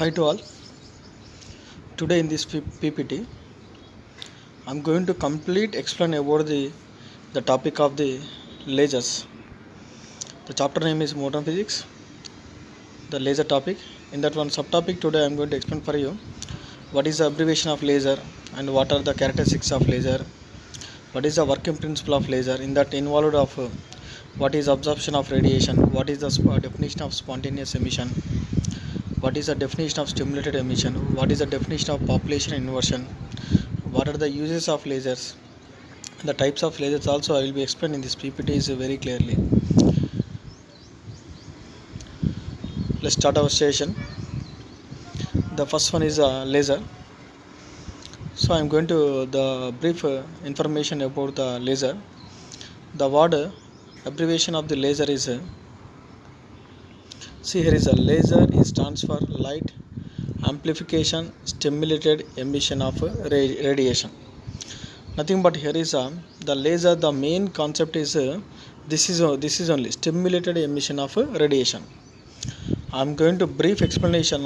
Hi to all. Today in this PPT, I'm going to complete explain about the topic of the lasers. The chapter name is modern physics. The laser topic. In that one subtopic today, I'm going to explain for you what is the abbreviation of laser and what are the characteristics of laser. What is the working principle of laser? In that involved of what is absorption of radiation? What is the definition of spontaneous emission? What is the definition of stimulated emission? What is the definition of population inversion? What are the uses of lasers? The types of lasers also I will be explaining in this PPT very clearly. Let's start our session. The first one is a laser. So I am going to the brief information about the laser. The word abbreviation of the laser is see here is a laser is transfer light amplification stimulated emission of radiation. Nothing but here is the laser. The main concept is this is only stimulated emission of radiation. I am going to brief explanation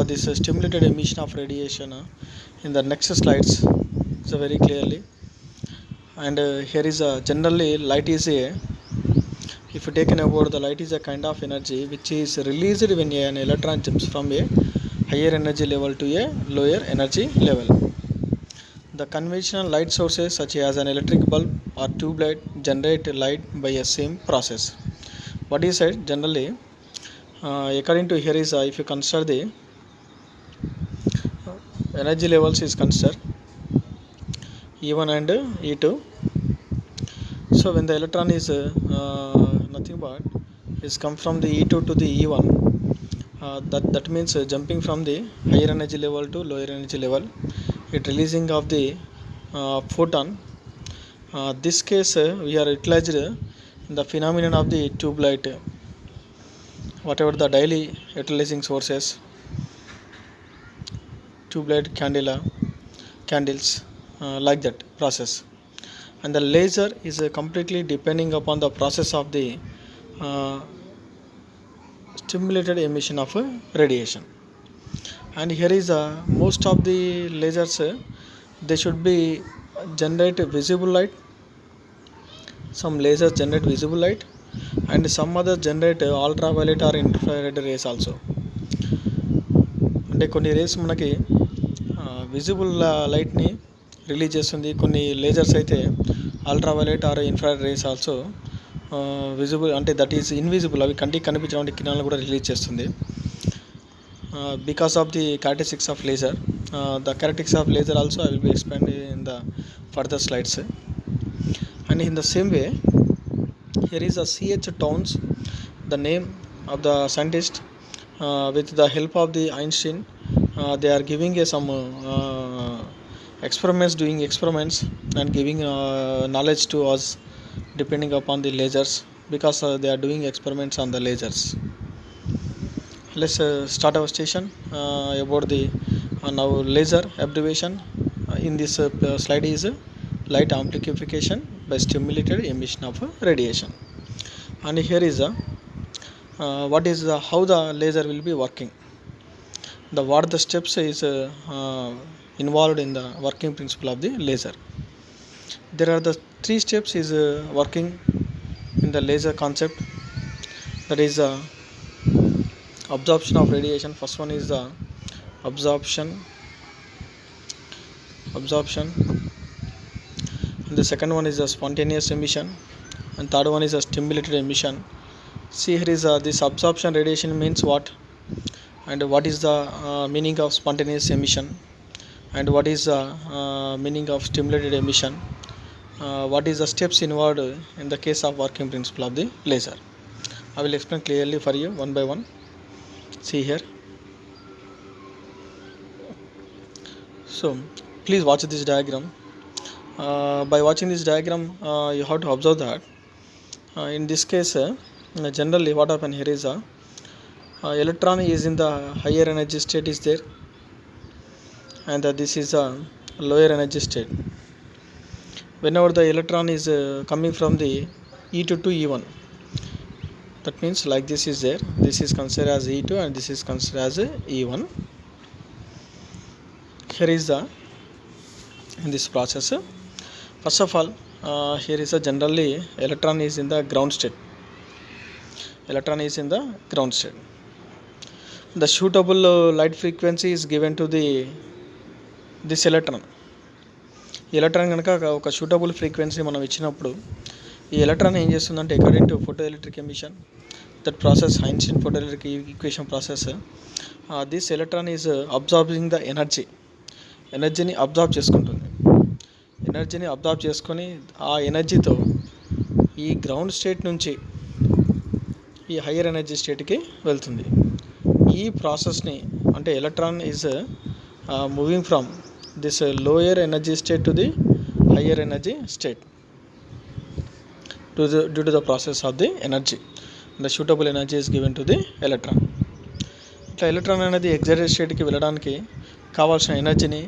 this stimulated emission of radiation in the next slides. So very clearly, and here is generally light is a, if you take about the light is a kind of energy which is released when an electron jumps from a higher energy level to a lower energy level. The conventional light sources such as an electric bulb or tube light generate light by a same process. What is said generally according to here is if you consider the energy levels is considered E1 and E2. So when the electron is nothing but is come from the E2 to the E1, that means jumping from the higher energy level to lower energy level, it releasing of the photon. This case we are utilized the phenomenon of the tube light, whatever the daily utilizing sources, tube light candles like that process. And the laser is completely depending upon the process of the stimulated emission of radiation. And here is most of the lasers they should be generate visible light. Some lasers generate visible light and some others generate ultraviolet or infrared rays also. అంటే కొన్ని race మనకి visible లైట్ని release చేస్తుంది. కొన్ని lasers అయితే ultraviolet or infrared rays also visible అంటే that is invisible, అవి కంటికి కనిపించే కిరణాలను కూడా రిలీజ్ చేస్తుంది. Because of the characteristics of laser, the characteristics of laser also I will be explaining in the further slides. And in the same way, here is a C.H. Townes, the name of the scientist. With the help of the Einstein, they are giving some experiments, doing experiments and giving knowledge to us depending upon the lasers, because they are doing experiments on the lasers. Let's start our session about the now laser abbreviation. In this slide is light amplification by stimulated emission of radiation. And here is what is how the laser will be working. What the steps is involved in the working principle of the laser. There are the 3 steps is working in the laser concept. That is absorption of radiation. First one is the absorption, and the second one is the spontaneous emission, and third one is a stimulated emission. See here is this absorption radiation means what, and what is the meaning of spontaneous emission, and what is the meaning of stimulated emission, what is the steps involved in the case of working principle of the laser. I will explain clearly for you one by one. See here. So please watch this diagram. By watching this diagram you have to observe that in this case generally what happen here is electron is in the higher energy state is there, and this is a lower energy state. Whenever the electron is coming from the E2 to E1, That means like this is there, this is considered as E2 and this is considered as E1. Here is the in this process, first of all, here is a generally electron is in the ground state. Electron is in the ground state. The suitable light frequency is given to this electron. ఈ electron కనుక ఒక suitable frequency మనం ఇచ్చినప్పుడు ఈ electron ఏం చేస్తుందంటే according to photo electric emission, that process Einstein photo electric equation process, this electron is absorbing the ఎనర్జీని absorb చేసుకుంటుంది. ఎనర్జీని అబ్జార్బ్ చేసుకొని ఆ ఎనర్జీతో ఈ గ్రౌండ్ స్టేట్ నుంచి ఈ హయ్యర్ ఎనర్జీ స్టేట్కి వెళ్తుంది. ఈ ప్రాసెస్ని అంటే electron is moving from this lower energy state to the higher energy state due to the process of the energy. The suitable energy is given to the electron. ఇట్లా electron అనేది excited స్టేట్కి వెళ్ళడానికి కావాల్సిన ఎనర్జీని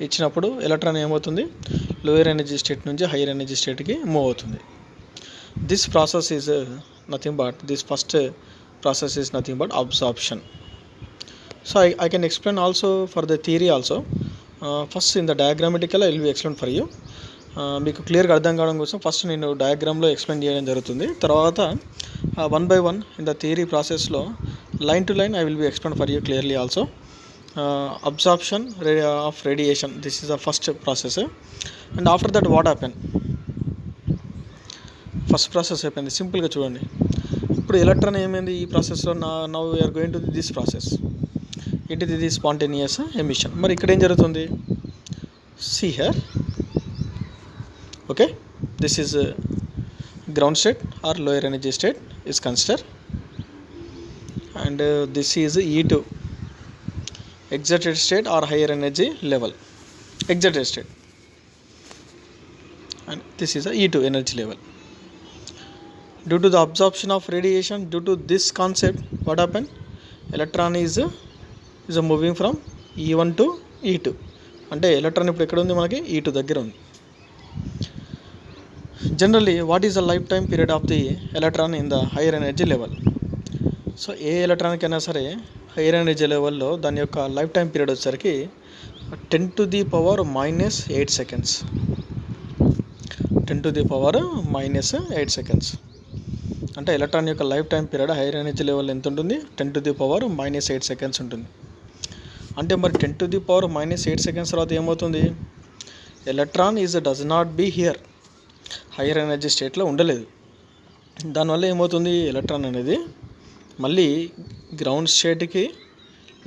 ఇచ్చినప్పుడు ఎలక్ట్రాన్ ఏమవుతుంది, lower energy state నుంచి hire energy స్టేట్కి మూవ్ అవుతుంది. This process is nothing but this first process is nothing but absorption. So I can explain also for the theory also. First in the diagrammatical I will be explain for you. మీకు క్లియర్గా అర్థం కావడం కోసం first నేను డయాగ్రామ్లో explain చేయడం జరుగుతుంది. తర్వాత one by one in the theory ప్రాసెస్లో line to line I will be explain for you clearly also. Absorption of radiation, this is the first process. And after that what happen, first process అయిపోయింది. సింపుల్గా చూడండి, ఇప్పుడు electron ఏమైంది ఈ ప్రాసెస్లో, now we are going to this process. ఇది spontaneous emission. మరి ఇక్కడ ఏం జరుగుతుంది, see here, okay, this is ground state or lower energy state is considered, and this is E2 excited state or higher energy level, excited state, and this is a E2 energy level. Due to the absorption of radiation, due to this concept, what happened, electron is moving from E1 to E2. అంటే electron ఇప్పుడు ఎక్కడ ఉంది, మనకి E2 దగ్గర ఉంది. Generally what is the life time period of the electron in the higher energy level. So a ఎలక్ట్రాన్కైనా సరే higher energy లెవెల్లో దాని యొక్క లైఫ్ టైం పీరియడ్ వచ్చేసరికి 10⁻⁻8 seconds. 10⁻⁻8 seconds. అంటే ఎలక్ట్రాన్ యొక్క life time period hire energy level ఎంత ఉంటుంది, 10⁻⁻8 seconds ఉంటుంది. అంటే మరి 10⁻⁻8 seconds తర్వాత ఏమవుతుంది, electron does not be here, higher energy స్టేట్లో ఉండలేదు. దానివల్ల ఏమవుతుంది, ఎలక్ట్రాన్ అనేది మళ్ళీ గ్రౌండ్ స్టేట్కి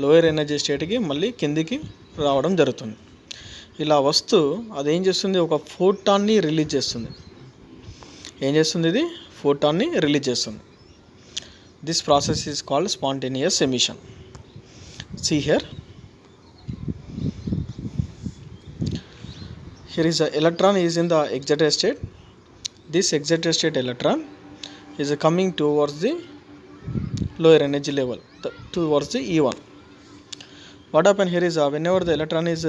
లోయర్ ఎనర్జీ స్టేట్కి మళ్ళీ కిందికి రావడం జరుగుతుంది. ఇలా వస్తూ అదేం చేస్తుంది, ఒక ఫోటాన్ని రిలీజ్ చేస్తుంది. ఏం చేస్తుంది, ఇది ఫోటాన్ని రిలీజ్ చేస్తుంది. This process is called spontaneous emission. See here is a electron is in the excited state. This excited state electron is coming towards the lower energy level, towards the E1. What happen here is whenever the electron is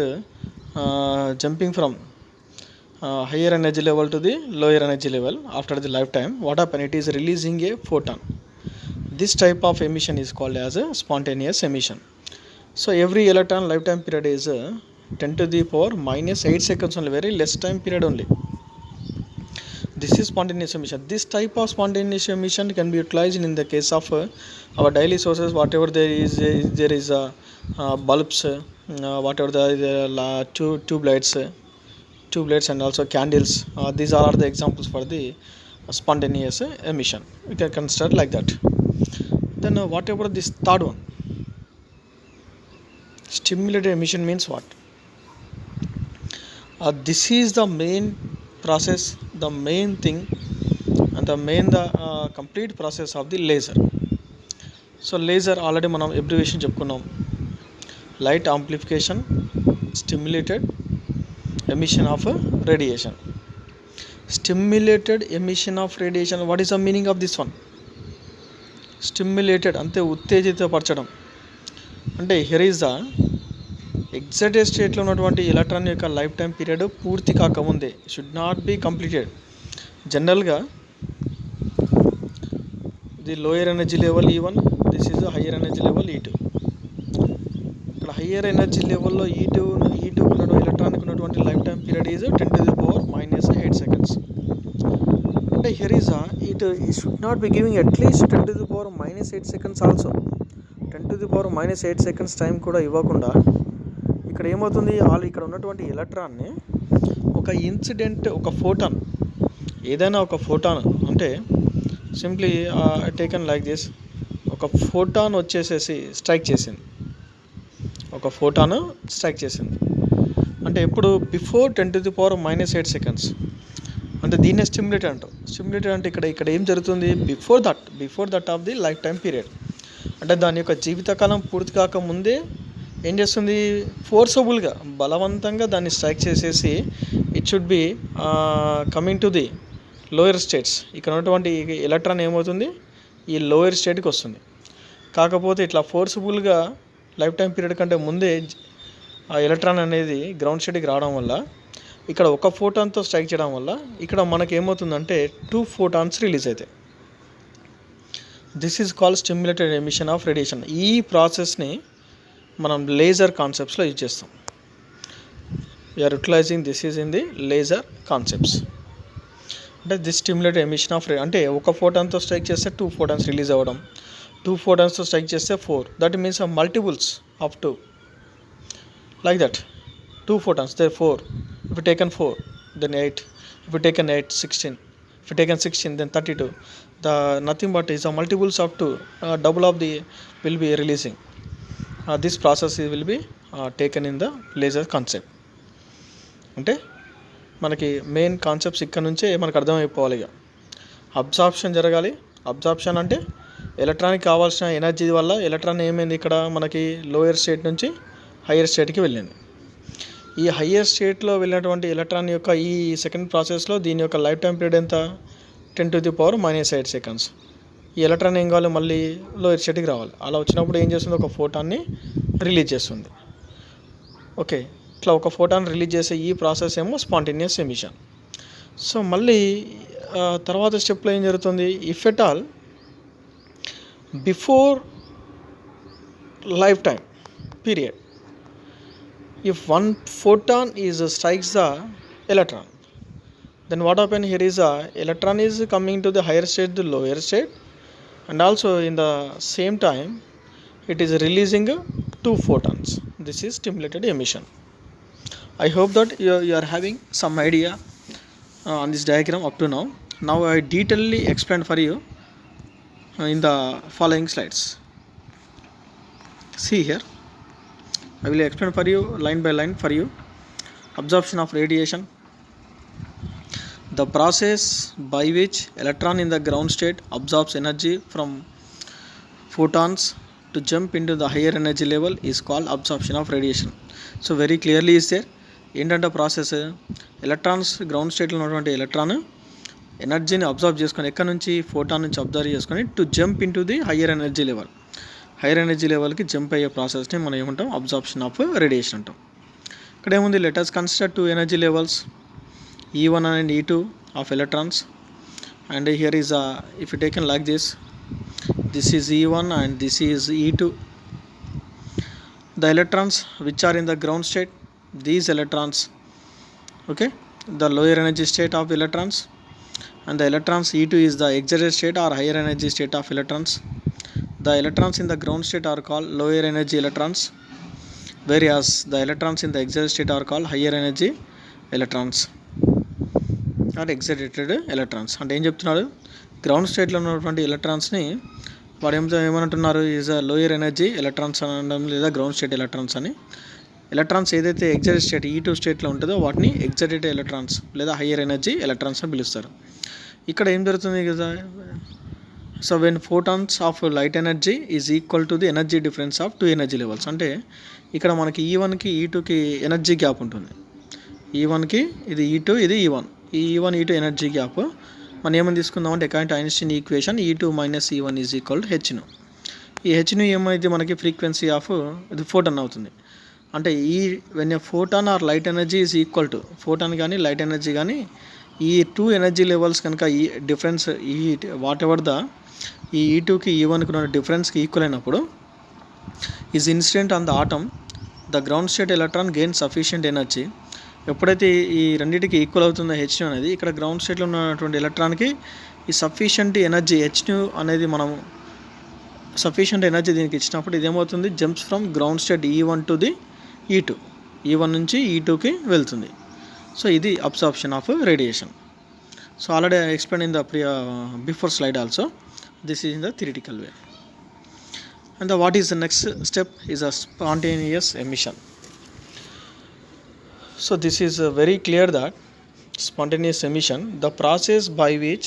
jumping from higher energy level to the lower energy level after the lifetime, what happen, it is releasing a photon. This type of emission is called as a spontaneous emission. So every electron lifetime period is 10⁻⁻8 seconds only, very less time period only. This is spontaneous emission. This type of spontaneous emission can be utilized in the case of our daily sources. Whatever there is bulbs, whatever the tube lights and also candles. These are the examples for the spontaneous emission. We can consider like that. Then whatever this third one, stimulated emission means what? This is the main process, the main thing, and the complete process of the laser. So laser already మనం abbreviation చెప్పుకున్నాం. Light amplification, stimulated emission of radiation. Stimulated emission of radiation. What is the meaning of this one? Stimulated అంటే ఉత్తేజితపరచడం. అంటే here is the excited స్టేట్లో ఉన్నటువంటి electron యొక్క life time period పూర్తి కాకముందే, should not be completed. జనరల్గా ఇది lower energy level E1, this is higher energy level E2. ఇక్కడ హయ్యర్ ఎనర్జీ లెవెల్లో E2 ఎలక్ట్రానిక్ ఉన్నటువంటి life time period is 10⁻⁻8 seconds. అంటే here is it should not be giving at least 10⁻⁻8 seconds also. 10⁻⁻8 seconds time కూడా ఇవ్వకుండా ఇక్కడ ఏమవుతుంది, ఇక్కడ ఉన్నటువంటి ఎలక్ట్రాన్ని ఒక ఇన్సిడెంట్, ఒక ఫోటాన్, ఏదైనా ఒక ఫోటాన్ అంటే సింప్లీ టేకన్ లైక్ దిస్, ఒక ఫోటాన్ వచ్చేసేసి స్ట్రైక్ చేసింది, అంటే ఎప్పుడు బిఫోర్ 10⁻⁻8 seconds. అంటే దీన్నే స్టిమ్యులేటర్ అంటారు. స్టిమ్యులేటర్ అంటే ఇక్కడ ఏం జరుగుతుంది, before that of the life time period, అంటే దాని యొక్క జీవితకాలం పూర్తి కాకముందే ఏం చేస్తుంది, ఫోర్సబుల్గా బలవంతంగా దాన్ని స్ట్రైక్ చేసేసి it should be coming to the lower states. ఇక్కడ ఉన్నటువంటి ఎలక్ట్రాన్ ఏమవుతుంది, ఈ లోయర్ స్టేట్కి వస్తుంది. కాకపోతే ఇట్లా ఫోర్సబుల్గా లైఫ్ టైం పీరియడ్ కంటే ముందే ఆ ఎలక్ట్రాన్ అనేది గ్రౌండ్ స్టేట్కి రావడం వల్ల, ఇక్కడ ఒక ఫోటాన్తో స్ట్రైక్ చేయడం వల్ల ఇక్కడ మనకి ఏమవుతుందంటే 2 photons రిలీజ్ అవుతాయి. This is called stimulated emission of radiation. ఈ ప్రాసెస్ని మనం లేజర్ కాన్సెప్ట్స్లో యూజ్ చేస్తాం. We are utilizing this is in the laser concepts. అంటే దిస్ స్టిమ్యులేటెడ్ ఎమిషన్ ఆఫ్ అంటే ఒక ఫోటాన్తో స్ట్రైక్ చేస్తే 2 photons రిలీజ్ అవ్వడం, 2 photonsతో స్ట్రైక్ చేస్తే 4, that means multiples of 2, like that. 2 photons, there 4. If you taken 4, then 8. If you taken 8, 16. If you taken 16, then 32. The nothing but is a multiples of 2, double of the will be releasing. This process will be taken in the laser concept. అంటే మనకి main concepts ఇక్కడ నుంచే మనకు అర్థమైపోవాలి. ఇక absorption జరగాలి. Absorption అంటే electronic కావాల్సిన energy వల్ల ఎలక్ట్రాన్ ఏమైంది, ఇక్కడ మనకి లోయర్ స్టేట్ నుంచి హయ్యర్ స్టేట్కి వెళ్ళింది. ఈ హయ్యర్ స్టేట్లో వెళ్ళినటువంటి ఎలక్ట్రాన్ యొక్క ఈ సెకండ్ ప్రాసెస్లో దీని యొక్క లైఫ్ టైం పీరియడ్ ఎంత, 10⁻⁸ seconds. ఈ ఎలక్ట్రాన్ ఏం కావాలి, మళ్ళీ లోయర్ స్టేట్కి రావాలి. అలా వచ్చినప్పుడు ఏం చేస్తుంది, ఒక ఫోటాన్ని రిలీజ్ చేస్తుంది. ఓకే, ఇట్లా ఒక ఫోటాన్ రిలీజ్ చేసే ఈ ప్రాసెస్ ఏమో స్పాంటేనియస్ ఎమిషన్. సో మళ్ళీ తర్వాత స్టెప్లో ఏం జరుగుతుంది, if at all before life time period, if one photon is strikes the electron, then what happen here is electron is coming to the higher state, the lower state, and also in the same time it is releasing 2 photons. This is stimulated emission. I hope that you are having some idea on this diagram up to now. Now I detailedly explained for you in the following slides. See here, I will explain for you line by line for you. Absorption of radiation, the process by which electron in the ground state absorbs energy from photons to jump into the higher energy level is called absorption of radiation. So very clearly is there, ఏంటంటే process, electrons ground స్టేట్లో ఉన్నటువంటి electron ఎనర్జీని observe చేసుకొని ఎక్కడి నుంచి, photon నుంచి observe చేసుకొని to jump in to the higher energy level, hire energy లెవెల్కి జంప్ అయ్యే ప్రాసెస్ని మనం ఏమంటాం, అబ్జార్ప్షన్ ఆఫ్ రేడియేషన్ అంటాం. ఇక్కడ ఏముంది, let us consider 2 energy levels E1 and E2 of electrons. And here is if you taken like this is E1 and this is E2. The electrons which are in the ground state, these electrons, okay, the lower energy state of electrons, and the electrons E2 is the excited state or higher energy state of electrons. The electrons in the ground state are called lower energy electrons, whereas the electrons in the excited state are called higher energy electrons or excited electrons. అంటే ఏం చెప్తున్నాడు, ground స్టేట్లో ఉన్నటువంటి ఎలక్ట్రాన్స్ని వాడు ఏమంటున్నారు, is lower energy electrons అనడం, లేదా ground state electrons అని. ఎలక్ట్రాన్స్ ఏదైతే ఎగ్జైటెడ్ స్టేట్ E2 స్టేట్లో ఉంటుందో వాటిని ఎగ్జైటెడ్ ఎలక్ట్రాన్స్ లేదా హయ్యర్ ఎనర్జీ ఎలక్ట్రాన్స్ అని పిలుస్తారు. ఇక్కడ ఏం జరుగుతుంది కదా, so when photons of light energy is equal to the energy difference of 2 energy levels. అంటే ఇక్కడ మనకి E1కి E2కి ఎనర్జీ గ్యాప్ ఉంటుంది. E1కి ఇది E2, ఇది E1. ఈ E1 E2 ఎనర్జీ గ్యాప్ మనం ఏమని తీసుకుందాం అంటే according to Einstein equation E2 - E1 is equal to hν. ఈ hν ఏమైతే మనకి ఫ్రీక్వెన్సీ ఆఫ్ ఇది ఫోటాన్ అవుతుంది. అంటే when a photon or light energy is equal to, photon కానీ లైట్ ఎనర్జీ కానీ ఈ టూ ఎనర్జీ లెవెల్స్ కనుక ఈ డిఫరెన్స్ ఈ వాట్ ఎవర్ ద ఈ E2కి E1కి ఉన్న డిఫరెన్స్కి ఈక్వల్ అయినప్పుడు is incident on the atom the ground state electron gain sufficient energy. ఎప్పుడైతే ఈ రెండింటికి ఈక్వల్ అవుతుందో హెచ్న్యూ అనేది, ఇక్కడ గ్రౌండ్ స్టేట్లో ఉన్నటువంటి ఎలక్ట్రాన్కి ఈ సఫిషియంట్ ఎనర్జీ హెచ్న్యూ అనేది మనం సఫిషియంట్ ఎనర్జీ దీనికి ఇచ్చినప్పుడు ఇదేమవుతుంది, jumps from ground state E1 to the E2, E1 నుంచి E2కి వెళ్తుంది. సో ఇది absorption of radiation. So already I explain in the before slide also. This is in the theoretical way. And what is the next step is a spontaneous emission. So this is very clear that spontaneous emission, the process by which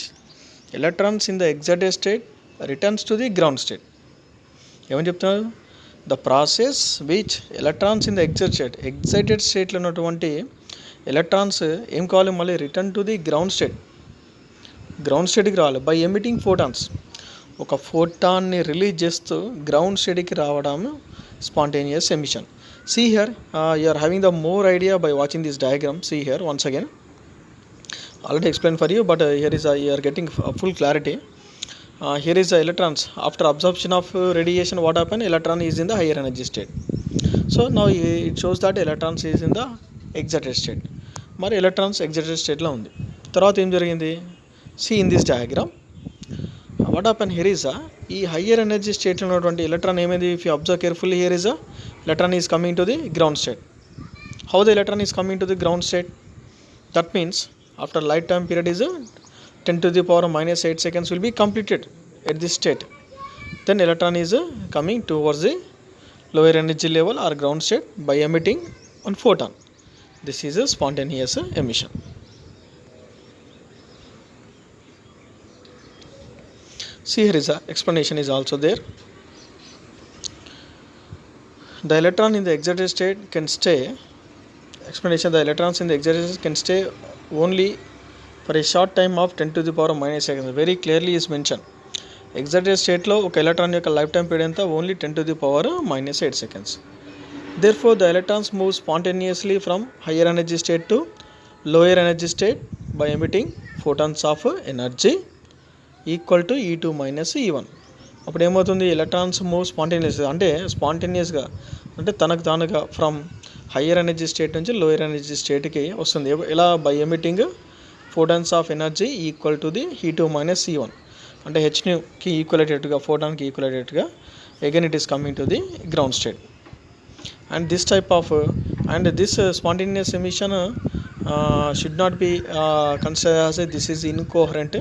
electrons in the excited state returns to the ground state. ఏమని చెప్తున్నారు, the process which electrons in the excited state లో ఉన్నటువంటి electrons ఏం కావాలి, మళ్ళీ return to the ground స్టేట్కి రావాలి by emitting photons. ఒక ఫోటాన్ని రిలీజ్ చేస్తూ గ్రౌండ్ స్టేట్కి రావడం spontaneous emission. See here you are having the more idea by watching this diagram. See here once again, already explain for you, but here is you are getting full clarity. Here is the electrons. After absorption of radiation, what happened? Electron is in the higher energy state. So now it shows that electrons is in the excited state. మరి electrons excited state లో ఉంది. తర్వాత ఏం జరిగింది, see in this diagram what happened here is ఈ higher energy state లో ఉన్నటువంటి electron ఏమైంది, if you observe carefully, here is a electron is coming to the ground state. How the electron is coming to the ground state? That means after lifetime period is 10 to the power minus 8 seconds will be completed at this state. Then electron is coming towards the lower energy level or ground state by emitting one photon. This is a spontaneous emission. See, here is a explanation is also there. The electron in the excited state can stay. Explanation: the electrons in the excited state can stay only for a short time of 10 to the power minus seconds. Very clearly is mentioned. Excited state లో ఒక electron యొక్క life time period అంతా only 10 to the power minus 8 seconds. Therefore the electrons move spontaneously from higher energy state to lower energy state by emitting photons of energy equal to E2 minus E1. అప్పుడు ఏమవుతుంది, electrons move స్పాంటేనియస్గా, అంటే స్పాంటేనియస్గా అంటే తనకు తానుగా from higher energy state నుంచి lower energy స్టేట్కి వస్తుంది. ఎలా, by emitting photons of energy equal to the E2 minus E1. అంటే హెచ్న్యూకి ఈక్వలేటెడ్గా, ఫోటాన్కి ఈక్వలేటెడ్గా again it is coming to the ground state. And this type of and this spontaneous emission should not be consider as this is incoherent.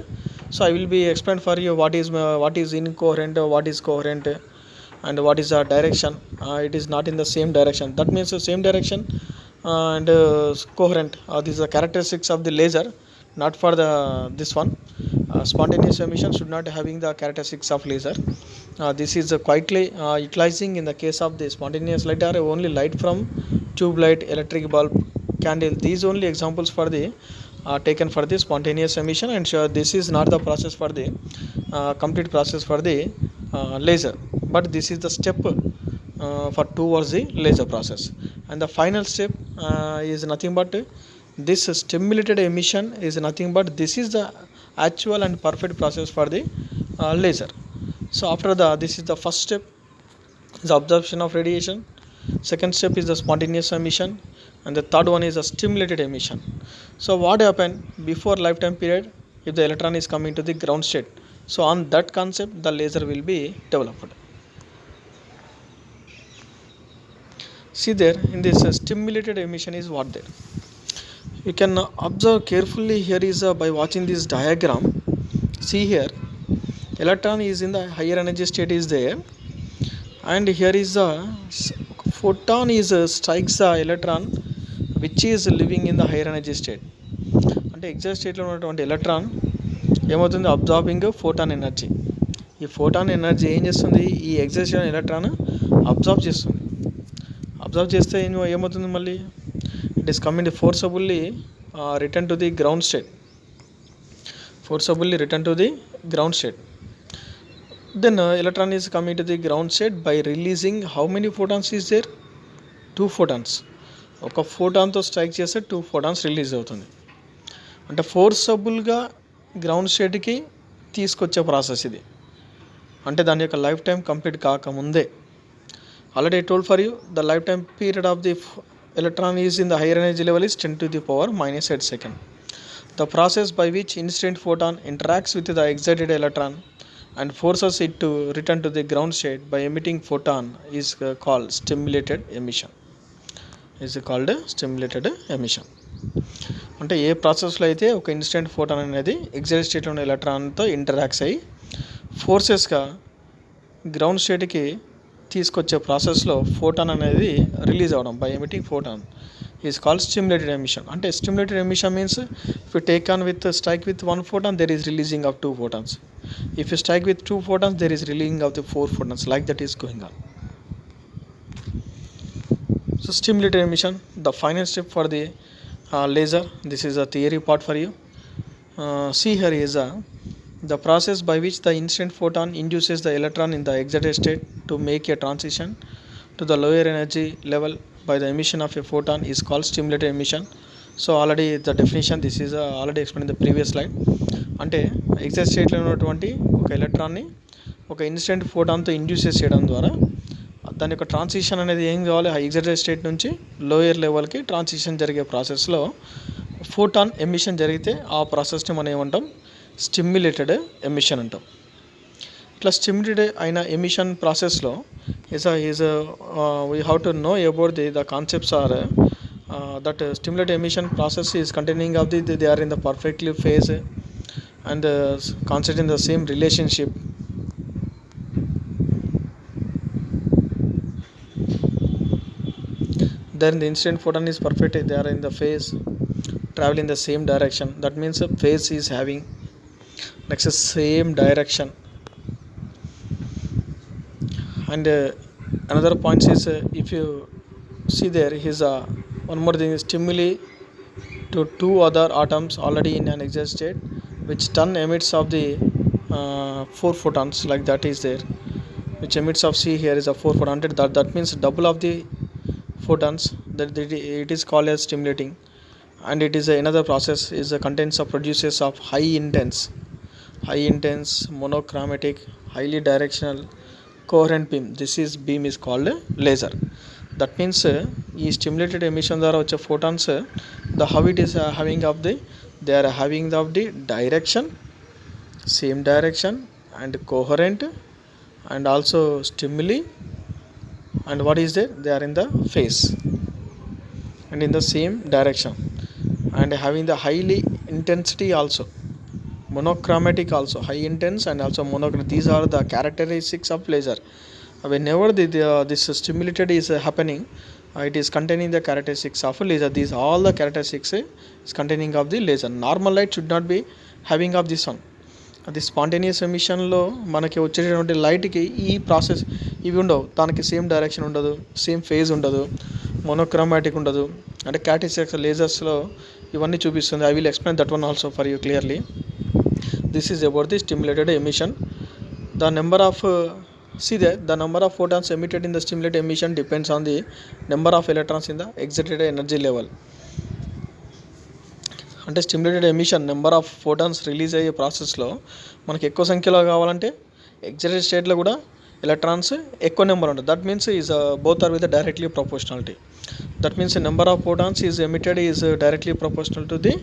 So I will be explain for you what is incoherent, what is coherent, and what is the direction. It is not in the same direction. That means the same direction and coherent. These are the characteristics of the laser, not for this one. Spontaneous emission should not having the characteristics of laser. This is quietly utilizing in the case of the spontaneous light are only light from tube light, electric bulb, candle. These only examples for the taken for the spontaneous emission, and sure this is not the process for the complete process for the laser, but this is the step for towards the laser process. And the final step is nothing but this stimulated emission is nothing but this is the actual and perfect process for the laser. So after this is the first step is the absorption of radiation, second step is the spontaneous emission, and the third one is the stimulated emission. So what happened before lifetime period, if the electron is coming to the ground state, so on that concept the laser will be developed. See there in this stimulated emission is what there. You can observe carefully here is by watching this diagram. See here, electron is in the higher energy state is there, and here is a photon is strikes the electron which is living in the higher energy state. అంటే exact స్టేట్లో ఉన్నటువంటి electron ఏమవుతుంది, absorbing photon energy. ఈ photon energy ఏం చేస్తుంది, ఈ exact electron absorb చేస్తుంది. Absorb చేస్తే ఏమవుతుంది, మళ్ళీ it is coming forcibly return to the ground state. Forcibly return to the ground state. Then electron is coming to the ground state by releasing how many photons is there, 2 photons. ఒక ఫోటాన్తో strike చేస్తే 2 photons release అవుతుంది. అంటే ఫోర్సబుల్గా ground స్టేట్కి తీసుకొచ్చే process ఇది. అంటే దాని యొక్క లైఫ్ టైం కంప్లీట్ కాకముందే. Already I told for you the life time period of the electron is in the higher energy level is 10 to the power minus 8 second. The process by which incident photon interacts with the excited electron and forces it to return to the ground state by emitting photon is called stimulated emission. అంటే ఏ ప్రాసెస్లో అయితే ఒక instant photon అనేది excited స్టేట్లో ఉన్న ఎలక్ట్రాన్తో interacts అయ్యి ఫోర్సెస్గా ground స్టేట్కి తీసుకొచ్చే ప్రాసెస్లో ఫోటాన్ అనేది రిలీజ్ అవ్వడం by emitting photon is called stimulated emission. అంటే stimulated emission means if you take on with strike with 1 photon there is releasing of 2 photons. If you strike with 2 photons there is releasing of the 4 photons, like that is going on. So stimulated emission, the final step for the laser. This is a theory part for you. See here is the process by which the incident photon induces the electron in the excited state to make a transition to the lower energy level by the emission of a photon is called stimulated emission. So already the definition, this is already explained in the previous slide. అంటే excite స్టేట్లో ఉన్నటువంటి ఒక ఎలక్ట్రాన్ని ఒక instant ఫోటాన్తో induce చేయడం ద్వారా దాని యొక్క transition అనేది ఏం కావాలి, ఎగ్జైటెడ్ స్టేట్ నుంచి లోయర్ లెవెల్కి ట్రాన్సిషన్ జరిగే ప్రాసెస్లో ఫోటాన్ ఎమిషన్ జరిగితే ఆ ప్రాసెస్ని మనం ఏమంటాం, స్టిమ్యులేటెడ్ ఎమిషన్ అంటాం. ఇట్లా స్టిమ్యులేటెడ్ అయిన ఎమిషన్ ప్రాసెస్లో we have to know about the concepts or that stimulated emission process is containing of they are in the perfectly phase and concept in the same relationship. Then the incident photon is perfect, they are in the phase, travel in the same direction. That means a phase is having next same direction. And another point is if you see there is one more thing, stimuli to 2 other atoms already in an excited state which turn emits of the 4 photons, like that is there, which emits of C here is a 4 photon. That means double of the photons, that it is called as stimulating. And it is another process is contains of produces of high intense monochromatic highly directional coherent beam. This is beam is called laser. That means ఈ stimulated emission ద్వారా వచ్చే photons the how it is having of the, they are having of the direction, same direction and coherent and also stimuli, and what is there, they are in the phase and in the same direction and having the highly intensity also, monochromatic also, high intense and also monochromatic. These are the characteristics of laser. Whenever this stimulated is happening, it is containing the characteristics of laser. These all the characteristics is containing of the laser. Normal light should not be having of this one. అది spontaneous ఎమిషన్లో మనకి వచ్చేటటువంటి లైట్కి ఈ process ఇవి ఉండవు, దానికి same direction ఉండదు, same phase ఉండదు, monochromatic ఉండదు. అంటే క్యారెక్టరిస్టిక్స్ లేజర్స్లో ఇవన్నీ చూపిస్తుంది. I will explain that one also for you clearly. This is about the stimulated emission. The number of the number of photons emitted in the stimulated emission depends on the number of electrons in the excited energy level. అంటే stimulated emission number of photons release అయ్యే ప్రాసెస్లో మనకి ఎక్కువ సంఖ్యలో కావాలంటే excited స్టేట్లో కూడా electrons ఎక్కువ నెంబర్ ఉంటుంది. That means is both or with directly proportionality. That means number of photons is emitted is directly proportional to the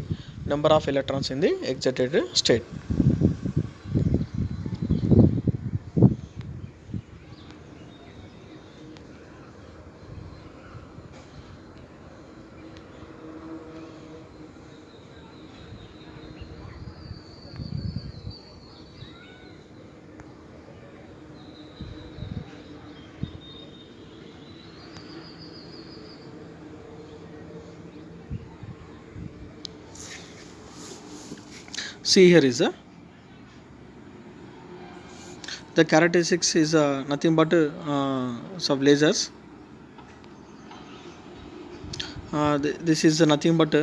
number of electrons in the excited state. See here is the characteristics is nothing but some lasers. This is nothing but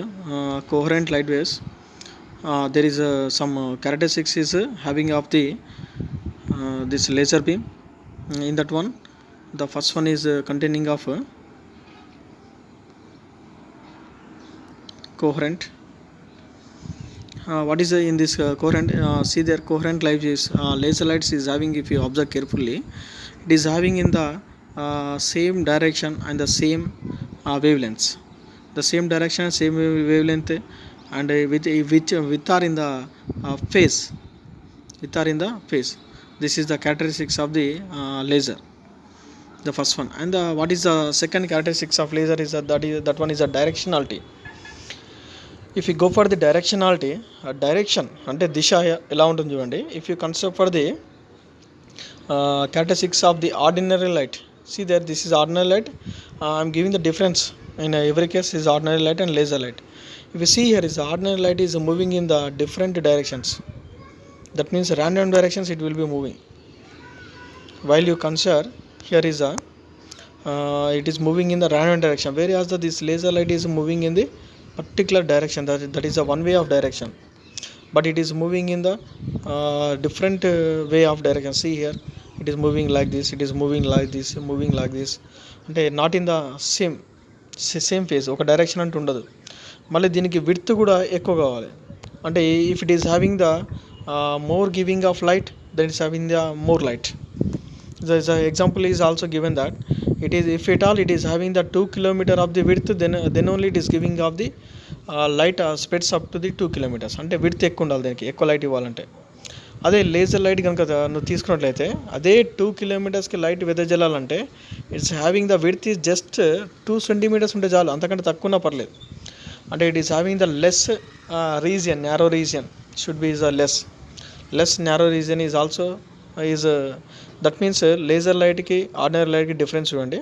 coherent light waves. There is some characteristics is having of the this laser beam. In that one, the first one is containing of coherent. what is in this coherent, see their coherent light is laser lights is having, if you observe carefully, it is having in the same direction and the same wavelengths, the same direction, same wavelength, and with are in the phase, with are in the phase. This is the characteristics of the laser, the first one. And what is the second characteristics of laser is that one is a directionality. If you go for the directionality, direction అంటే దిశ ఎలా ఉంటుంది చూడండి. If you consider for the characteristics of the ordinary light, see there, this is ordinary light. I'm giving the difference in every case is ordinary light and laser light. If you see here, is ordinary light is moving in the different directions, that means random directions it will be moving, while you consider here is a it is moving in the random direction, whereas this laser light is moving in the particular direction, that is a one way of direction, but it is moving in the different way of direction. See here, it is moving like this, it is moving like this, moving like this, అంటే not in the same phase, ఒక direction అంటూ ఉండదు. మళ్ళీ దీనికి width కూడా ఎక్కువ కావాలి. అంటే if it is having the more giving of light, that is having the more light. The example is also given that it is, if at all it is having the 2 kilometer of the width, then only it is giving of the light spreads up to the 2 kilometers. అంటే width ఎక్కువ ఉండాలి, దానికి ఎక్కువ light ఇవ్వాలంటే. అదే laser light కనుక నువ్వు తీసుకున్నట్లయితే, అదే 2 kilometersకి లైట్ వెదజల్లాలంటే it's having the width is just 2 centimeters ఉంటే చాలు, అంతకంటే తక్కువ ఉన్నా పర్లేదు. అంటే it is having the less region, narrow region should be is a less narrow region is also is that means laser లైట్కి ఆర్డినరీ లైట్కి డిఫరెన్స్ చూడండి.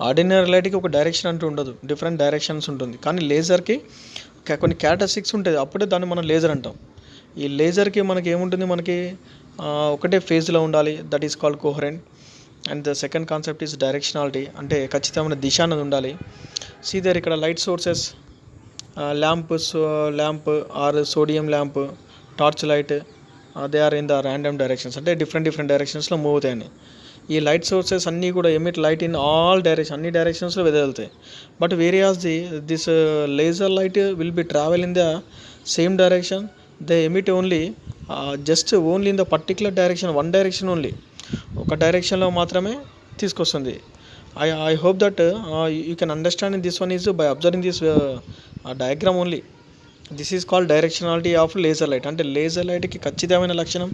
ఆర్డినరీ లైట్కి ఒక డైరెక్షన్ అంటూ ఉండదు, డిఫరెంట్ డైరెక్షన్స్ ఉంటుంది. కానీ లేజర్కి కొన్ని క్యారెక్టరిస్టిక్స్ ఉంటుంది, అప్పుడే దాన్ని మనం లేజర్ అంటాం. ఈ లేజర్కి మనకి ఏముంటుంది, మనకి ఒకటే ఫేజ్లో ఉండాలి, that is called coherent. And the second concept is directionality, అంటే ఖచ్చితమైన దిశ అనేది ఉండాలి. సీ దేర్, ఇక్కడ light sources, lamp or sodium lamp, torch light, they are in the random directions, అంటే డిఫరెంట్ డైరెక్షన్స్లో మూవ్ అవుతాయని. ఈ లైట్ సోర్సెస్ అన్నీ కూడా emit light in all direction, అన్ని డైరెక్షన్స్లో వెదజల్తాయి. But whereas this laser light will be travel in the same direction, they emit only just only in the particular direction, one direction only, ఒక డైరెక్షన్లో మాత్రమే తీసుకొస్తుంది. I hope that you can understand this one is by observing this diagram only. This is called directionality of laser light. అంటే laser లైట్కి ఖచ్చితమైన లక్షణం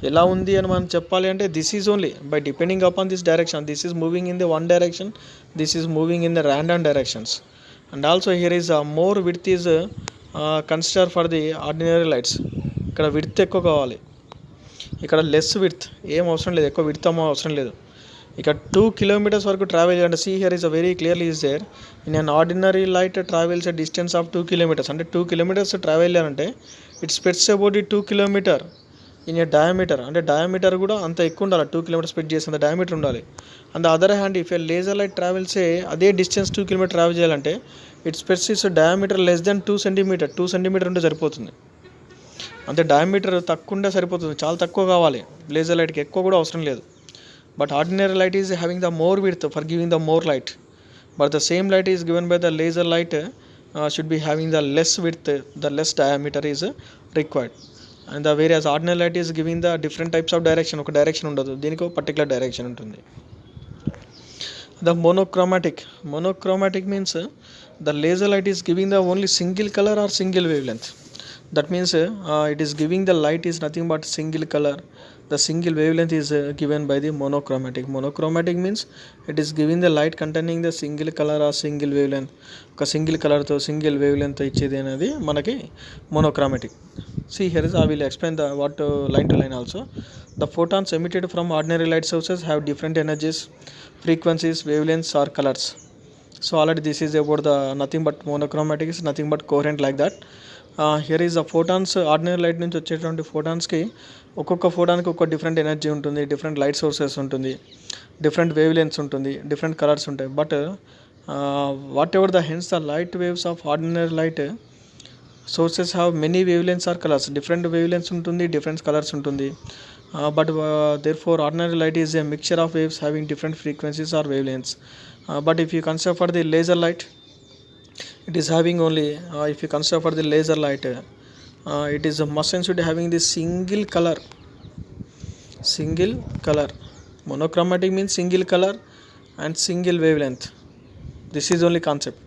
ఎలా ఉంది అని మనం చెప్పాలి అంటే, this is only by depending upon this direction. This is moving in the one direction, this is moving in the random directions. And also here is more width is consider for the ordinary lights. ఇక్కడ width ఎక్కువ కావాలి, ఇక్కడ less width ఏం అవసరం లేదు, ఎక్కువ width అవసరం లేదు. ఇక 2 kilometers వరకు ట్రావెల్ చేయాలంటే, see here is very clearly is there, in an ordinary light travels a distance of 2 kilometers. అంటే 2 kilometers ట్రావెల్ చేయాలంటే it spreads about the 2 kilometer in a diameter. అంటే డయామీటర్ కూడా అంత ఎక్కువ ఉండాలి, 2 kilometers స్ప్రెడ్ చేసేంత డయామీటర్ ఉండాలి. And the other hand, if a laser light travels అదే డిస్టెన్స్ 2 kilometers ట్రావెల్ చేయాలంటే it spreads is diameter less than 2 centimeter. 2 centimeter ఉంటే సరిపోతుంది, అంతే. డయామీటర్ తక్కువ ఉంటే సరిపోతుంది, చాలా తక్కువ కావాలి లేజర్ లైట్కి, ఎక్కువ కూడా అవసరం లేదు. But ordinary light is having the more width for giving the more light, but the same light is given by the laser light should be having the less width, the less diameter is required. And the whereas ordinary light is giving the different types of direction, oka direction undadu, deeniki oka particular direction untundi. The monochromatic means the laser light is giving the only single color or single wavelength. That means it is giving the light is nothing but single color. The single wavelength is given by the monochromatic. Monochromatic means it is giving the light containing the single color or single wavelength. ఒక single కలర్తో single wave length ఇచ్చేది అనేది మనకి monochromatic. See here is I will explain the what line to line also. The photons emitted from ordinary light sources have different energies, frequencies, wavelengths or colors. So already this is about the nothing but monochromatic is nothing but coherent like that. Here is the photons, ordinary light నుంచి వచ్చేటువంటి ఫోటాన్స్కి ఒక్కొక్క ఫోటాన్కి ఒక్కొక్క different energy ఉంటుంది, different light sources ఉంటుంది, different wavelengths ఉంటుంది, different colours ఉంటాయి. But whatever the hence the light waves of ordinary light sources have many wavelengths or colours. Different wavelengths ఉంటుంది, different colours ఉంటుంది. But there for ordinary light is a mixture of waves having different frequencies or wave lengths. But if you consider for the laser light, it is having only if you consider for the laser light, it is a must and should having this single color. Monochromatic means single color and single wavelength. This is only concept.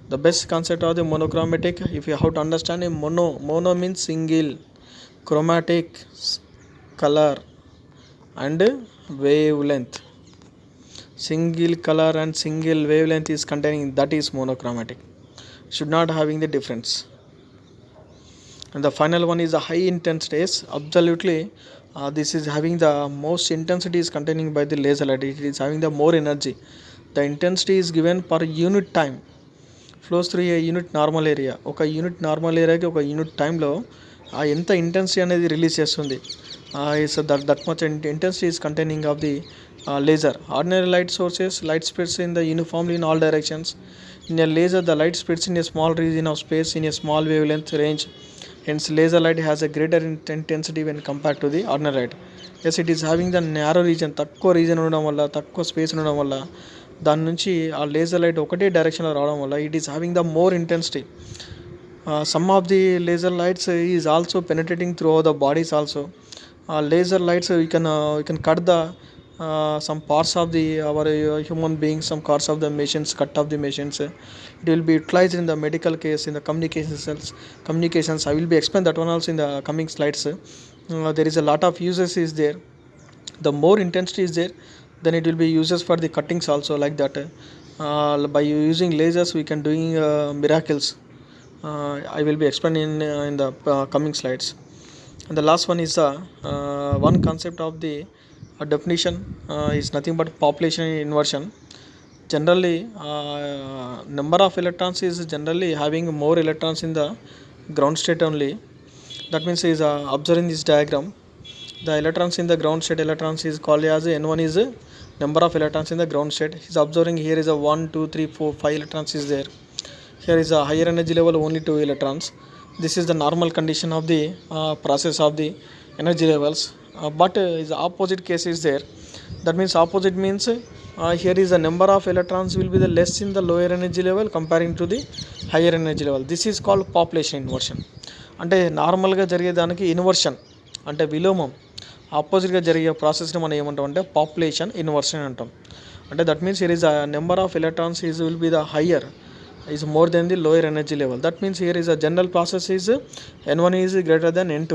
The best concept of the monochromatic, if you have to understand, a mono means single, chromatic color and wavelength. Single color and single wavelength is containing, that is monochromatic. Should not having the difference. And the final one is the high intensity. Yes, absolutely. This is having the most intensity is containing by the laser light. It is having the more energy. The intensity is given per unit time, flows through a unit normal area. ఒక unit normal ఏరియాకి ఒక unit టైంలో ఎంత intensity అనేది release చేస్తుంది. Is that much intensity is containing of the laser. Ordinary light sources, light spreads in the uniformly in all directions. In a laser, the light spreads in a small region of space in a small wavelength range. Hence, laser light has a greater intensity when compared to the ordinary light. Yes, it is having the narrow region, తక్కువ reason ఉండడం వల్ల, తక్కువ space ఉండడం వల్ల, దాని నుంచి ఆ laser light ఒకటే డైరెక్షన్లో రావడం వల్ల it is having the more intensity. Some of the laser lights is also penetrating through the bodies also. Laser lights you can cut the some parts of the our human beings, some parts of the machines, cut off the machines. It will be utilized in the medical case, in the communications. I will be explain that one also in the coming slides. There is a lot of uses is there. The more intensity is there, then it will be uses for the cuttings also, like that. By using lasers we can doing miracles. I will be explaining in the coming slides. And the last one is one concept of the definition is nothing but population inversion. Generally, number of electrons is generally having more electrons in the ground state only. That means is observing this diagram, the electrons in the ground state electrons is called as N1 is number of electrons in the ground state. Is observing here is a 1 2 3 4 5 electrons is there. Here is a higher energy level, only 2 electrons. This is the normal condition of the process of the energy levels. But is opposite case is there. That means opposite means here is the number of electrons will be the less in the lower energy level comparing to the higher energy level. This is called population inversion. అంటే నార్మల్గా జరిగే దానికి inversion అంటే విలోమం, ఆపోజిట్గా జరిగే ప్రాసెస్ని మనం ఏమంటాం అంటే పాపులేషన్ ఇన్వర్షన్ అంటాం. అంటే that means here is a number of electrons is will be the higher, is more than the lower energy level. That means here is a general process is N1 is greater than N2.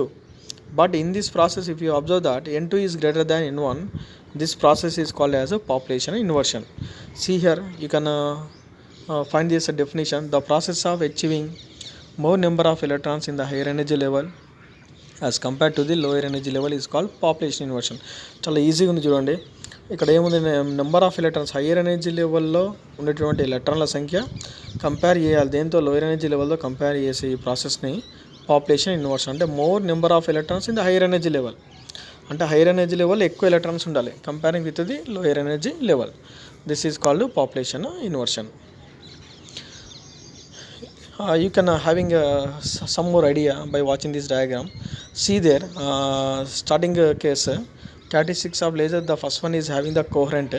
But in this process, if you observe that N2 is greater than N1, this process is called as a population inversion. See here, you can find this definition. The process of achieving more number of electrons in the higher energy level as compared to the lower energy level is called population inversion. చాలా ఈజీగా ఉంది చూడండి. ఇక్కడ ఏముంది, number of electrons higher energy లెవెల్లో ఉన్నటువంటి ఎలక్ట్రాన్ల సంఖ్య కంపేర్ చేయాలి దేంతో, లోయర్ ఎనర్జీ లెవెల్లో కంపేర్ చేసే ఈ ప్రాసెస్ని పాపులేషన్ ఇన్వర్షన్. అంటే more number of electrons in the higher energy level. అంటే హైయర్ ఎనర్జీ లెవెల్ ఎక్కువ ఎలక్ట్రాన్స్ ఉండాలి comparing with the lower energy level. This is called population inversion. You can having some more idea by watching this diagram. See there, starting case characteristics of laser. The first one is having the coherent.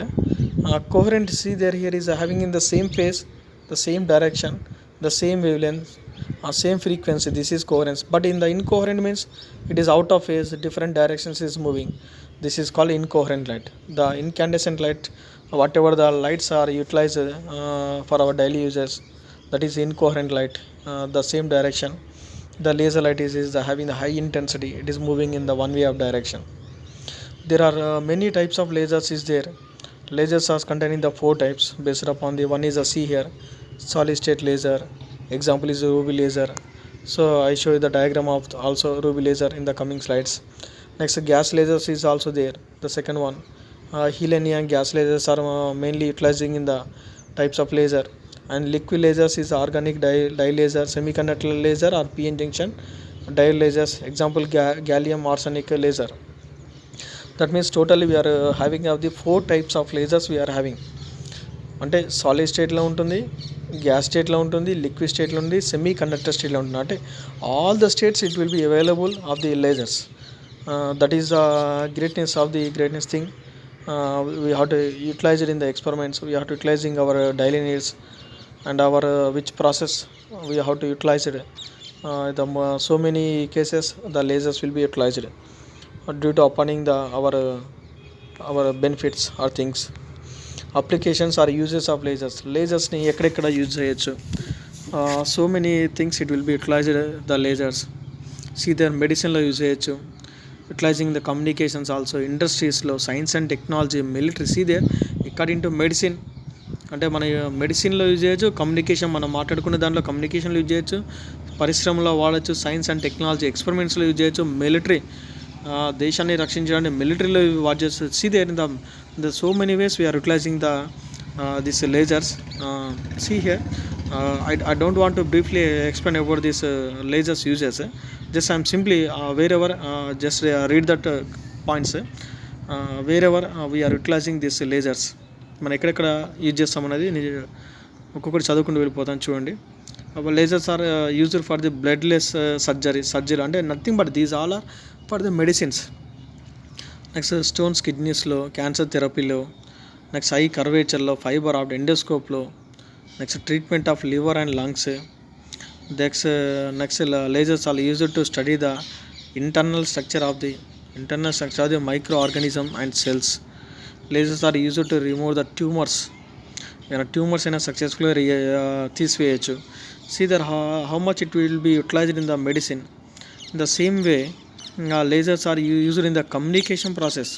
Coherent, see there, here is having in the same phase, the same direction, the same wavelength, same frequency. This is coherence. But in the incoherent means it is out of phase, different directions is moving. This is called incoherent light. The incandescent light, whatever the lights are utilized for our daily uses, that is incoherent light, the same direction. The laser light is having the high intensity, it is moving in the one way of direction. There are many types of lasers is there. Lasers are containing the 4 types based upon the one is a see here, solid state laser, example is ruby laser. So I show you the diagram of also ruby laser in the coming slides. Next, gas lasers is also there, the second one. Helium and gas lasers are mainly utilizing in the types of laser. And liquid lasers is organic dye laser, semiconductor laser or p-n junction dye lasers, example gallium arsenic laser. That means totally we are having of the 4 types of lasers we are having. అంటే solid స్టేట్లో ఉంటుంది, gas స్టేట్లో ఉంటుంది, liquid స్టేట్లో ఉంది, semi conductor స్టేట్లో ఉంటుంది. అంటే all the states it will be available of the lasers. That is greatness of the greatness thing. We have to utilize it in the experiments. We have to utilizing our daily needs and our which process we have to utilize it. So many cases the lasers will be utilized due to upon the our benefits or things. Applications or uses of lasers ని ఎక్కడెక్కడ use చేయొచ్చు. So many things it will be utilized the lasers. See their మెడిసిన్లో use చేయొచ్చు, utilizing the communications also, ఇండస్ట్రీస్లో, science and technology, military. See there according to medicine అంటే మన మెడిసిన్లో use చేయొచ్చు, కమ్యూనికేషన్ మనం మాట్లాడుకునే దాంట్లో కమ్యూనికేషన్లో యూజ్ చేయొచ్చు, పరిశ్రమలో వాడచ్చు, సైన్స్ అండ్ టెక్నాలజీ ఎక్స్పెరిమెంట్స్లో యూజ్ చేయొచ్చు, మిలిటరీ దేశాన్ని రక్షించడానికి మిలిటరీలో వాచ్ చేస్తుంది. See there in the so many ways we are utilizing the this lasers. See here, I don't want to briefly explain about this lasers uses. Just I'm simply wherever just read that points. Wherever we are utilizing these lasers, మనం ఎక్కడెక్కడ use చేస్తామన్నది ఒక్కొక్కటి చదువుకుంటూ వెళ్ళిపోతాను చూడండి. lasers are used for the bloodless surgery అంటే nothing but these all are for the medicines. Next stones కిడ్నీస్లో, cancer థెరపీలో, next eye కర్వేచర్లో, ఫైబర్ ఆప్ట్ ఎండోస్కోప్లో, next treatment of liver and lungs. Next lasers are used to study the internal structure of the microorganism and cells. Lasers are used to remove the tumors. Tumours అయినా సక్సెస్ఫుల్గా తీసివేయచ్చు. See that how much it will be utilized in the medicine. In the same way, lasers are used in the communication process.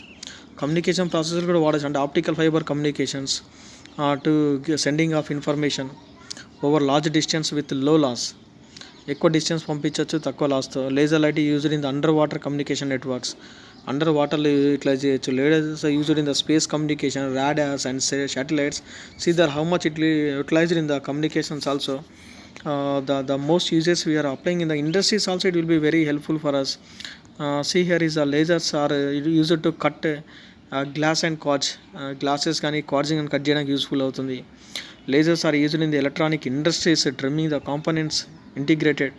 Communication process కూడా వాడచ్చు, అంటే optical fibre communications to sending of information over large distance with low loss. ఎక్కువ డిస్టెన్స్ పంపించవచ్చు తక్కువ లాస్తో. Laser light used in the under water communication networks. Under వాటర్లో utilise చేయొచ్చు. Lasers used in the space communication, radars and satellites. See there how much it utilised in the communications also. The most uses we are applying in the industries also, it will be very helpful for us. See here is the lasers are used to cut glass and cards. Glasses కానీ cards కానీ cut చేయడానికి useful అవుతుంది. lasers are used in the electronic industries, trimming the components integrated,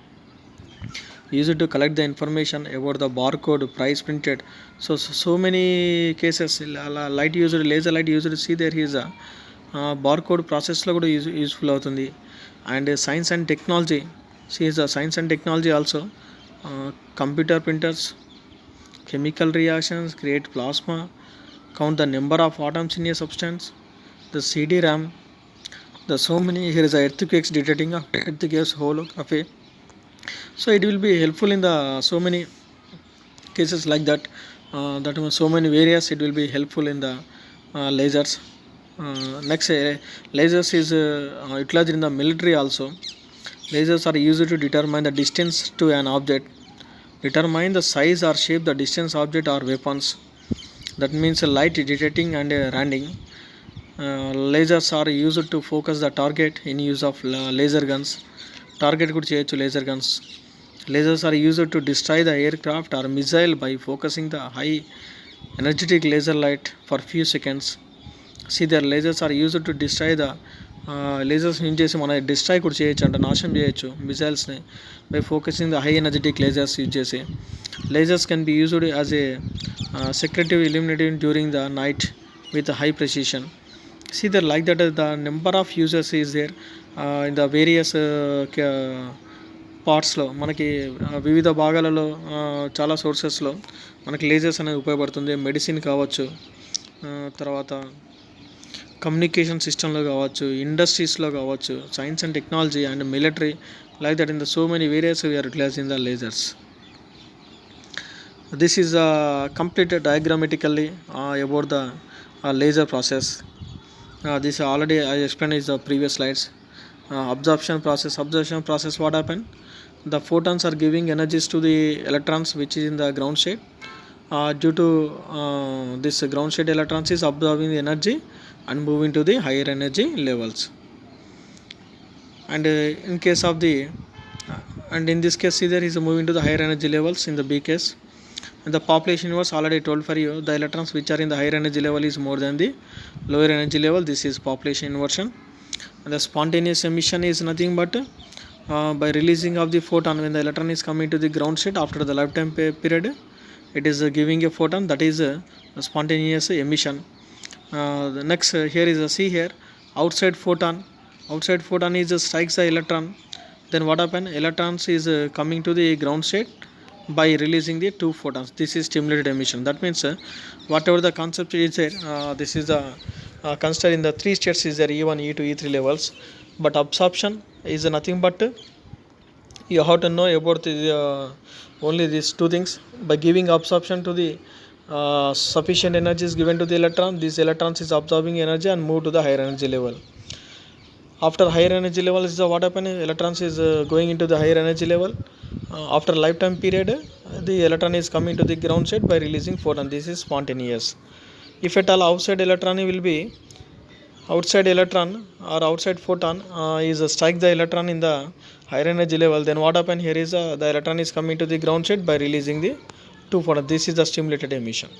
used to collect the information about the barcode, price printed. So many cases light used, laser light used. See there is a barcode processలో కూడా useful అవుతుంది. And science and technology, see is the science and technology also. Computer printers, chemical reactions, create plasma, count the number of atoms in a substance, the CD-RAM, the so many. Here is a earthquakes detecting earthquakes holography. So it will be helpful in the so many cases like that. So many various it will be helpful in the lasers. Next, lasers is utilized in the military also. Lasers are used to determine the distance to an object, determine the size or shape the distance object or weapons. That means light detecting and randing. Lasers are used to focus the target in use of laser guns. Target could change to laser guns. Lasers are used to destroy the aircraft or missile by focusing the high energetic laser light for few seconds. See their lasers are used to destroy the lasers use చేసి మన destroy కూడా చేయొచ్చు, అంటే నాశనం చేయొచ్చు మిసైల్స్ని by focusing the high energetic lasers use చేసి. lasers can be used as a secretive illuminating during the night with high precision. See that like that the number of users is there in the various పార్ట్స్లో. మనకి వివిధ భాగాలలో చాలా సోర్సెస్లో మనకి lasers అనేది ఉపయోగపడుతుంది. Medicine కావచ్చు, తర్వాత కమ్యూనికేషన్ సిస్టంలో కావచ్చు, ఇండస్ట్రీస్లో కావచ్చు, science and technology and military, like that in the so many various we are utilizing the lasers. This is completed diagrammatically about the laser process. This already I explained in the previous slides. Absorption process what happened? The photons are giving energies to the electrons which is in the ground state. Due to this ground state electrons is absorbing the energy and moving to the higher energy levels. And in case of the and in this case, see there is moving to the higher energy levels in the B case. And the population was already told for you, the electrons which are in the higher energy level is more than the lower energy level. This is population inversion. And the spontaneous emission is nothing but by releasing of the photon when the electron is coming to the ground state after the lifetime period, it is giving a photon, that is a spontaneous emission. The next here is a see here outside photon is strikes the electron Then what happen? Electrons is coming to the ground state by releasing the two photons. This is stimulated emission. That means whatever the concept is there, this is the considered in the three states is there E1, E2, E3 levels. But absorption is nothing but you have to know about the only these two things. By giving absorption to the sufficient energy is given to the electron. These electrons is absorbing energy and move to the higher energy level. After higher energy level is what happen? Electrons is going into the higher energy level. After lifetime period, the electron is coming to the ground state by releasing photon. This is spontaneous. If at all outside electron will be outside electron or outside photon is strike the electron in the higher energy level, then what happen here is the electron is coming to the ground state by releasing the two photons. This is the stimulated emission.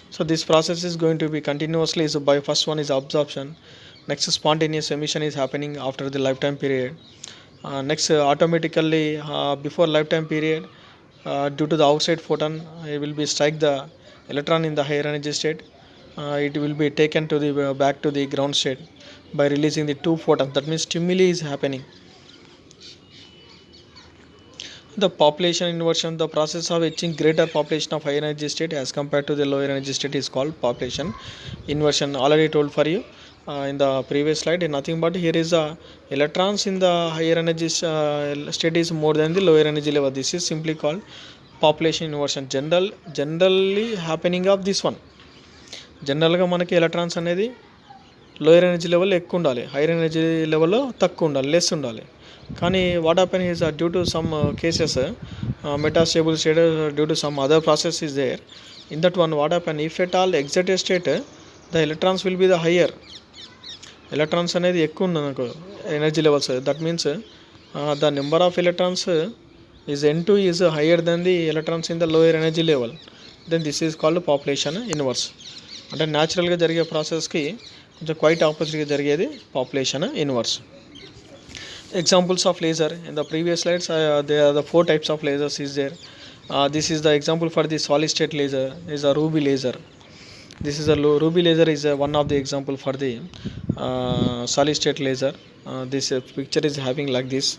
So this process is going to be continuously. So by first one is absorption, next spontaneous emission is happening after the lifetime period. Next automatically before lifetime period, due to the outside photon, it will be strike the electron in the higher energy state. It will be taken to the back to the ground state by releasing the two photons. That means stimuli is happening. The population inversion, the process of achieving greater population of higher energy state as compared to the lower energy state is called population inversion. Already told for you in the previous slide. Nothing but here is electrons in the higher energy state is more than the lower energy level. This is simply called population inversion. Generally happening of this one. జనరల్గా మనకి electrons అనేది lower energy level ఎక్కువ ఉండాలి, hire energy లెవెల్లో తక్కువ ఉండాలి, less ఉండాలి. కానీ what happen is due to some cases metastable state due to some other process is there. In that one what happen if at all excited state the electrons will be the higher. Electrons అనేది ఎక్కువ ఉంది నాకు energy levels. That means the number of electrons is N2 is higher than the electrons in the lower energy level. Then this is called population inverse. అంటే న్యాచురల్గా జరిగే ప్రాసెస్కి కొంచెం quite ఆపోజిట్గా జరిగేది population inverse. Examples of laser in the previous slides they are the 4 types of lasers is there. This is the example for the solid state laser is a ruby laser. This is a ruby laser is one of the example for the solid state laser. This picture is having like this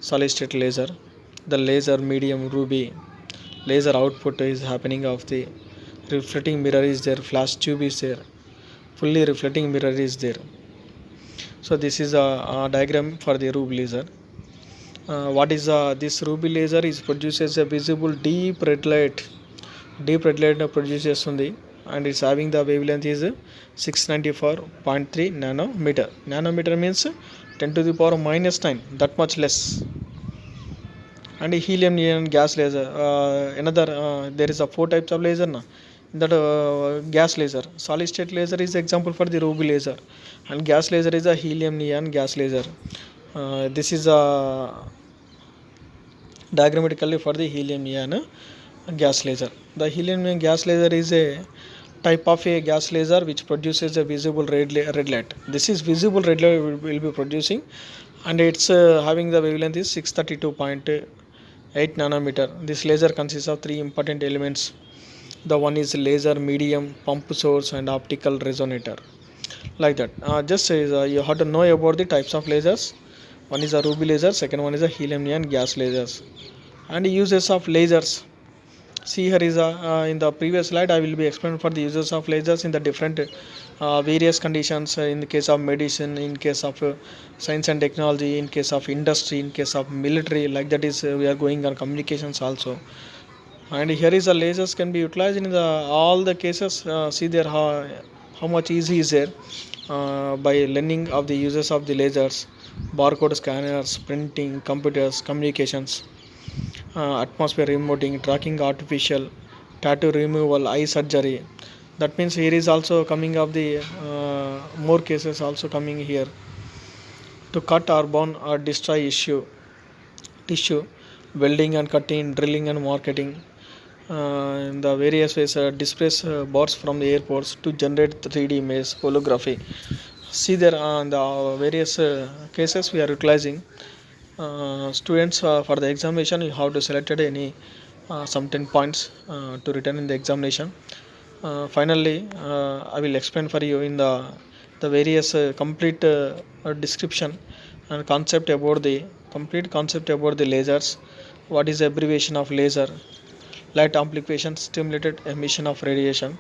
solid state laser. The laser medium ruby laser output is happening of the reflecting mirror is there, flash tube is there, fully reflecting mirror is there. So this is a diagram for the ruby laser. What is this ruby laser is produces a visible deep red light. Deep red light produces undi and it's having the wavelength is 694.3 nanometer. Nanometer means 10 to the power minus 9, that much less. And helium neon gas laser, another there is a 4 types of laser na. That gas laser, solid state laser is example for the ruby laser, and gas laser is a helium neon gas laser. This is a diagrammatically for the helium neon gas laser. The helium neon gas laser is a type of a gas laser which produces a visible red light. This is visible red light will be producing, and it's having the wavelength is 632.8 nanometer. This laser consists of 3 important elements. The one is laser medium, pump source, and optical resonator. Like that. Just you have to know about the types of lasers. One is a ruby laser, second one is a helium neon gas lasers, and uses of lasers. See here is in the previous slide I will be explaining for the uses of lasers in the different various conditions. In the case of medicine, in case of science and technology, in case of industry, in case of military. Like that is we are going on communications also. And here is the lasers can be utilized in the all the cases. See there how much easy is there by learning of the uses of the lasers, barcode scanners, printing, computers, communications, atmosphere remoting, tracking artificial, tattoo removal, eye surgery. That means here is also coming of the more cases also coming here to cut or burn or destroy tissue, welding and cutting, drilling and marketing. In the various ways displays boards from the airports to generate 3D image holography. See there on the various cases we are utilizing. Students for the examination you have to select any some 10 points to return in the examination. Finally I will explain for you in the various complete description and concept about the complete concept about the lasers. What is the abbreviation of laser? Light amplification, stimulated emission of radiation.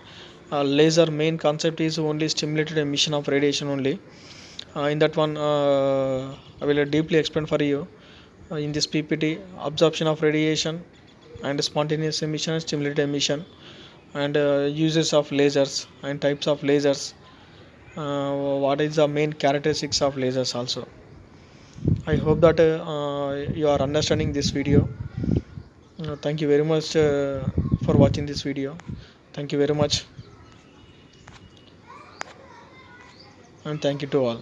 Laser main concept is only stimulated emission of radiation only. In that one, I will deeply explain for you. In this PPT, absorption of radiation and spontaneous emission and stimulated emission, and uses of lasers and types of lasers. What is the main characteristics of lasers also. I hope that you are understanding this video. Thank you very much for watching this video. Thank you very much, and thank you to all.